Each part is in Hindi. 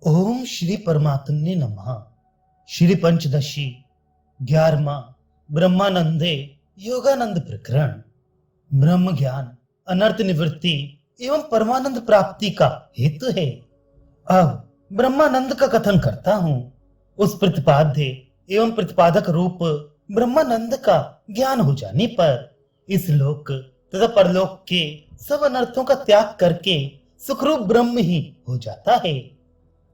ओम श्री परमात्मने नमः। श्री पंचदशी 11वां ब्रह्मानंदे योगानंद प्रकरण ब्रह्म ज्ञान अनर्थ निवृत्ति एवं परमानंद प्राप्ति का हेतु है। अब ब्रह्मानंद का कथन करता हूँ। उस प्रतिपाद्य एवं प्रतिपादक रूप ब्रह्मानंद का ज्ञान हो जाने पर इस लोक तथा परलोक के सब अनर्थों का त्याग करके सुखरूप ब्रह्म ही हो जाता है।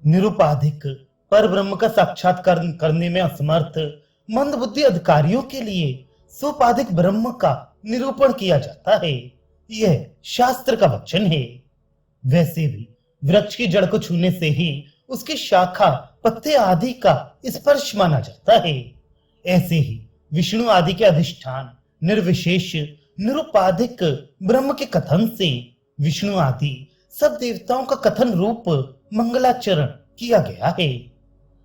निरुपाधिक पर ब्रह्म का साक्षात्कार करने में असमर्थ मंद बुद्धि अधिकारियों के लिए सोपाधिक ब्रह्म का निरूपण किया जाता है। यह शास्त्र का वचन है। वैसे भी वृक्ष की जड़ को छूने से ही उसकी शाखा पत्ते आदि का स्पर्श माना जाता है। ऐसे ही विष्णु आदि के अधिष्ठान निर्विशेष निरुपाधिक ब्रह्म के कथन से विष्णु आदि सब देवताओं का कथन रूप मंगलाचरण किया गया है।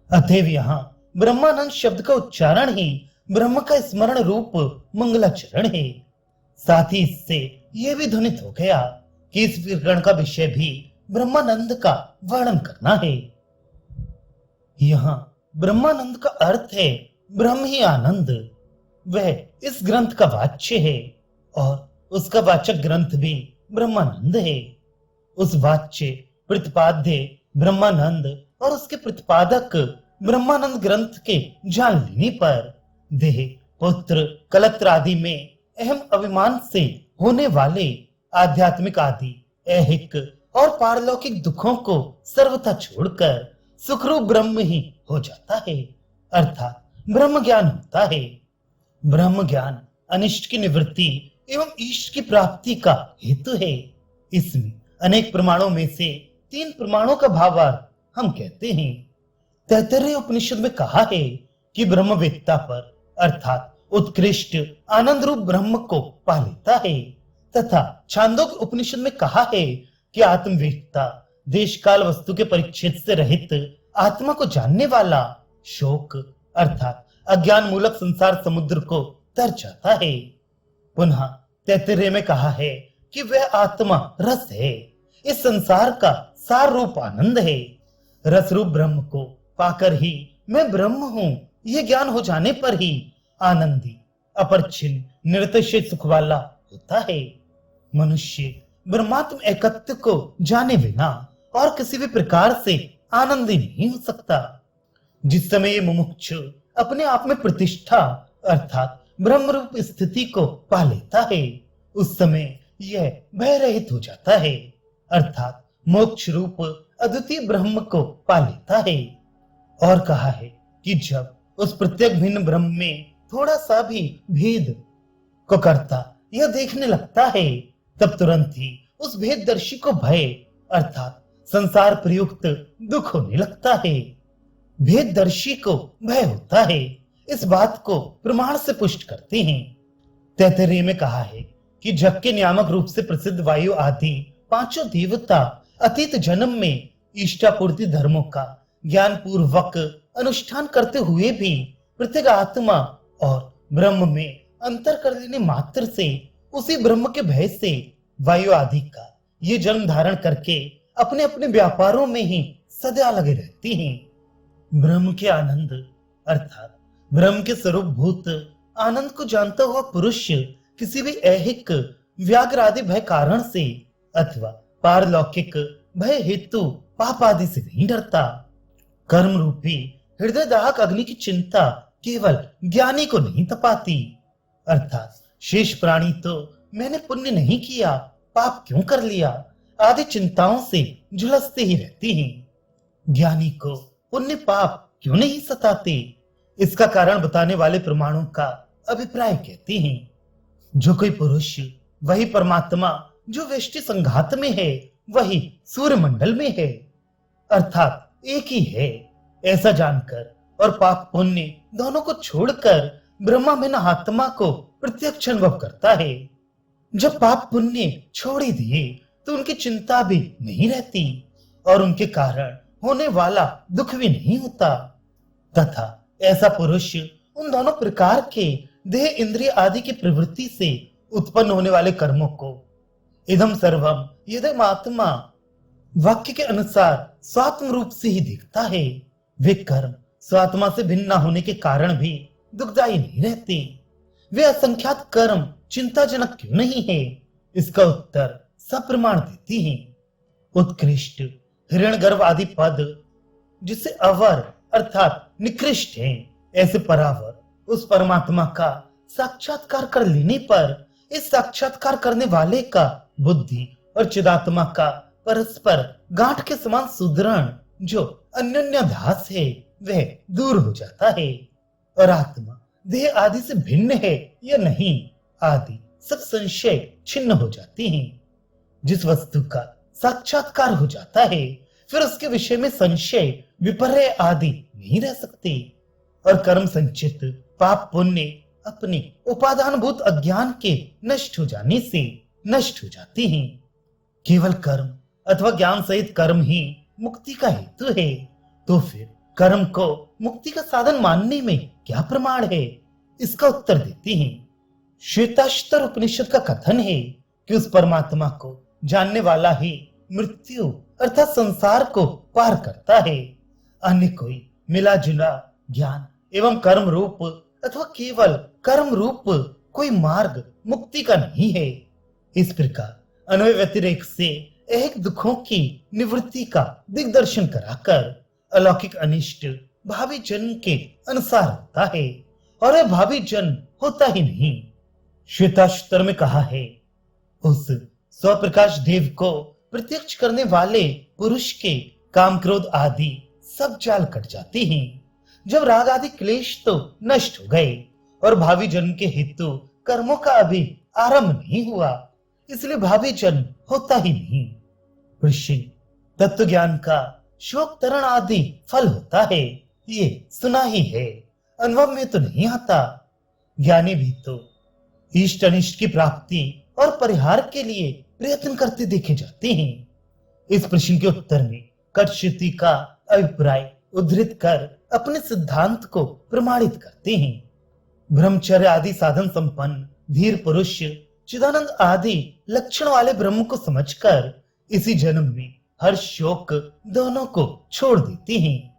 अतएव यहाँ ब्रह्मानंद शब्द का उच्चारण ही ब्रह्म का स्मरण रूप मंगलाचरण है। साथ ही इससे यह भी ध्वनित हो गया कि इस विवरण का विषय भी ब्रह्मानंद का वर्णन करना है। यहाँ ब्रह्मानंद का अर्थ है ब्रह्म ही आनंद। वह इस ग्रंथ का वाच्य है और उसका वाचक ग्रंथ भी ब्रह्मानंद है। उस वाच्य प्रतिपाद्य ब्रह्मानंद और उसके प्रतिपादक ब्रह्मानंद ग्रंथ के जान लेने पर देह पुत्र कलत्र आदि में अहम अभिमान से होने वाले आध्यात्मिक आदि ऐहिक और पारलौकिक दुखों को सर्वथा छोड़कर सुखरूप ब्रह्म ही हो जाता है, अर्थात ब्रह्म ज्ञान होता है। ब्रह्म ज्ञान अनिष्ट की निवृत्ति एवं इष्ट की प्राप्ति का हेतु है। इसमें अनेक प्रमाणों में से 3 प्रमाणों का भावार्थ हम कहते हैं। तैत्तरीय उपनिषद में कहा है कि ब्रह्मवेत्ता पर अर्थात उत्कृष्ट आनंद रूप ब्रह्म को पा लेता है, तथा छांदोग्य उपनिषद में कहा है कि आत्मवेत्ता देश काल वस्तु के परिच्छेद से रहित आत्मा को जानने वाला शोक अर्थात अज्ञान मूलक संसार समुद्र को तर जाता है। पुनः तैत्तरीय में कहा है कि वह आत्मा रस है, इस संसार का सार रूप आनंद है। रस रूप ब्रह्म को पाकर ही मैं ब्रह्म हूँ यह ज्ञान हो जाने पर ही आनंदी अपरिच्छिन्न निरतिशय सुख वाला होता है। मनुष्य ब्रह्मात्म एकत्व को जाने बिना और किसी भी प्रकार से आनंदी नहीं हो सकता। जिस समय ये मुमुक्षु अपने आप में प्रतिष्ठा अर्थात ब्रह्म रूप स्थिति को पा लेता है, उस समय यह भय रहित हो जाता है, अर्थात मोक्ष रूप अद्वितीय ब्रह्म को पा लेता है। और कहा है कि जब उस प्रत्येक भिन्न ब्रह्म में थोड़ा सा भी भेद को करता यह देखने लगता है, तब तुरंत ही उस भेददर्शी को भय अर्थात संसार प्रयुक्त दुख होने लगता है। भेददर्शी को भय होता है, इस बात को प्रमाण से पुष्ट करते हैं। तैत्तरीय में कहा है कि जग के नियामक रूप से प्रसिद्ध वायु आदि 5 देवता अतीत जन्म में इष्टापूर्ति धर्मों का ज्ञान पूर्वक अनुष्ठान करते हुए भी प्रत्येक आत्मा और ब्रह्म में अंतर कर लेने मात्र से उसी ब्रह्म के भय से वायु आदि का ये जन्म धारण करके अपने अपने व्यापारों में ही सदा लगे रहती हैं। ब्रह्म के आनंद अर्थात ब्रह्म के स्वरूप भूत आनंद को जानता हुआ पुरुष किसी भी ऐहिक व्याघ्र आदि भय कारण से अथवा पारलौकिक भय हेतु पाप आदि से नहीं डरता। कर्म रूपी हृदय दाहक अग्नि की चिंता केवल ज्ञानी को नहीं तपाती, अर्थात शेष प्राणी तो मैंने पुण्य नहीं किया, पाप क्यों कर लिया आदि चिंताओं से झुलसते ही रहती हैं। ज्ञानी को पुण्य पाप क्यों नहीं सताते, इसका कारण बताने वाले प्रमाणों का अभिप्राय कहते हैं। जो कोई पुरुष वही परमात्मा जो वेष्टि संघात में है वही सूर्य मंडल में है, अर्थात एक ही है, ऐसा जानकर और पाप पुण्य दोनों को छोड़कर ब्रह्मा में आत्मा को प्रत्यक्ष अनुभव करता है। जब पाप पुण्य छोड़ ही दिए तो उनकी चिंता भी नहीं रहती और उनके कारण होने वाला दुख भी नहीं होता, तथा ऐसा पुरुष उन दोनों प्रकार के देह इंद्रिय आदि की प्रवृत्ति से उत्पन्न होने वाले कर्मों को इदम सर्वम यदम आत्मा वाक्य के अनुसार स्वात्म रूप से ही दिखता है। वे कर्म स्वात्मा से भिन्न न होने के कारण भी दुखदायी नहीं रहते। वे असंख्यात कर्म चिंताजनक क्यों नहीं है? इसका उत्तर सप्रमाण देती हैं। उत्कृष्ट हिरण्यगर्भ आदि पद जिसे अवर अर्थात निकृष्ट है, ऐसे परावर उस परमात्मा का साक्षात्कार कर लेने पर इस साक्षात्कार करने वाले का बुद्धि और चिदात्मा का परस्पर गांठ के समान सुदृढ़ जो अन्योन्याध्यास है वह दूर हो जाता है और आत्मा देह आदि से भिन्न है या नहीं आदि सब संशय छिन्न हो जाते हैं। जिस वस्तु का साक्षात्कार हो जाता है फिर उसके विषय में संशय विपर्य आदि नहीं रह सकते और कर्म संचित पाप पुण्य अपने उपादानभूत अज्ञान के नष्ट हो जाने से नष्ट हो जाते हैं। केवल कर्म अथवा ज्ञान सहित कर्म ही मुक्ति का हेतु है, तो फिर कर्म को मुक्ति का साधन मानने में क्या प्रमाण है? इसका उत्तर देते हैं। श्वेताश्तर उपनिषद का कथन है कि उस परमात्मा को जानने वाला ही मृत्यु अर्थात संसार को पार करता है। अन्य कोई मिला जुला ज्ञान एवं कर्म रूप अथवा केवल कर्म रूप कोई मार्ग मुक्ति का नहीं है। इस प्रकार अन्वय व्यतिरेक से एक दुखों की निवृत्ति का दिग्दर्शन कराकर अलौकिक अनिष्ट भावी जन्म के अनुसार होता है और वह भावी जन्म होता ही नहीं। श्वेताश्तर में कहा है, उस स्वप्रकाश देव को प्रत्यक्ष करने वाले पुरुष के काम क्रोध आदि सब जाल कट जाते हैं। जब राग आदि क्लेश तो नष्ट हो गए और भावी जन्म के हेतु कर्मों का अभी आरंभ नहीं हुआ, इसलिए भावी जन्म होता ही नहीं। ऋषि तत्व ज्ञान का शोक तरण आदि फल होता है, ये सुना ही है, अनुभव में तो नहीं आता। ज्ञानी भी तो इष्ट अनिष्ट की प्राप्ति और परिहार के लिए प्रयत्न करते देखे जाते हैं। इस प्रश्न के उत्तर में कटश्रुति का अभिप्राय उद्धृत कर अपने सिद्धांत को प्रमाणित करते हैं। ब्रह्मचर्य आदि साधन संपन्न धीर पुरुष चिदानंद आदि लक्षण वाले ब्रह्म को समझकर इसी जन्म में हर शोक दोनों को छोड़ देते हैं।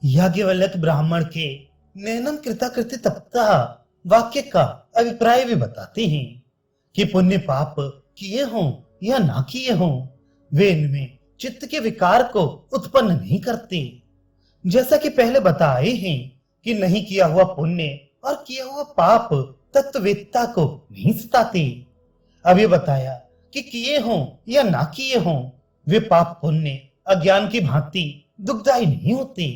याज्ञवल्क्य ब्राह्मण के नैनम कृताकृति तप्तः वाक्य का अभिप्राय भी बताते हैं कि पुण्य पाप किए हों या ना किए हों, वे इनमें चित्त के विकार को उत्पन्न नहीं करते। जैसा कि पहले बताए हैं कि नहीं किया हुआ पुण्य और किया हुआ पाप तत्ववेत्ता को नहीं सताते। अब ये बताया कि किए हों या ना किए हों, वे पाप पुण्य अज्ञान की भांति दुखदायी नहीं होते।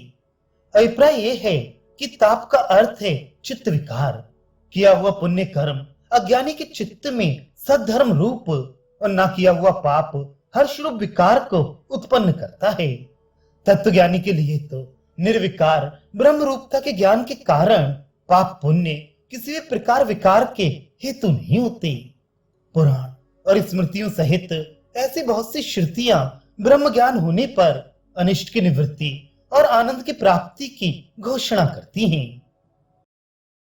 अभिप्राय यह है कि ताप का अर्थ है चित्त विकार। किया हुआ पुण्य कर्म अज्ञानी के चित्त में सद्धर्म रूप और ना किया हुआ पाप हर्ष रूप विकार को उत्पन्न करता है। तत्वज्ञानी के लिए तो निर्विकार ब्रह्म रूपता के ज्ञान के कारण पाप पुण्य किसी भी प्रकार विकार के हेतु नहीं होते। पुराण और स्मृतियों सहित ऐसी बहुत सी श्रुतियां ब्रह्म ज्ञान होने पर अनिष्ट की निवृत्ति और आनंद की प्राप्ति की घोषणा करती हैं।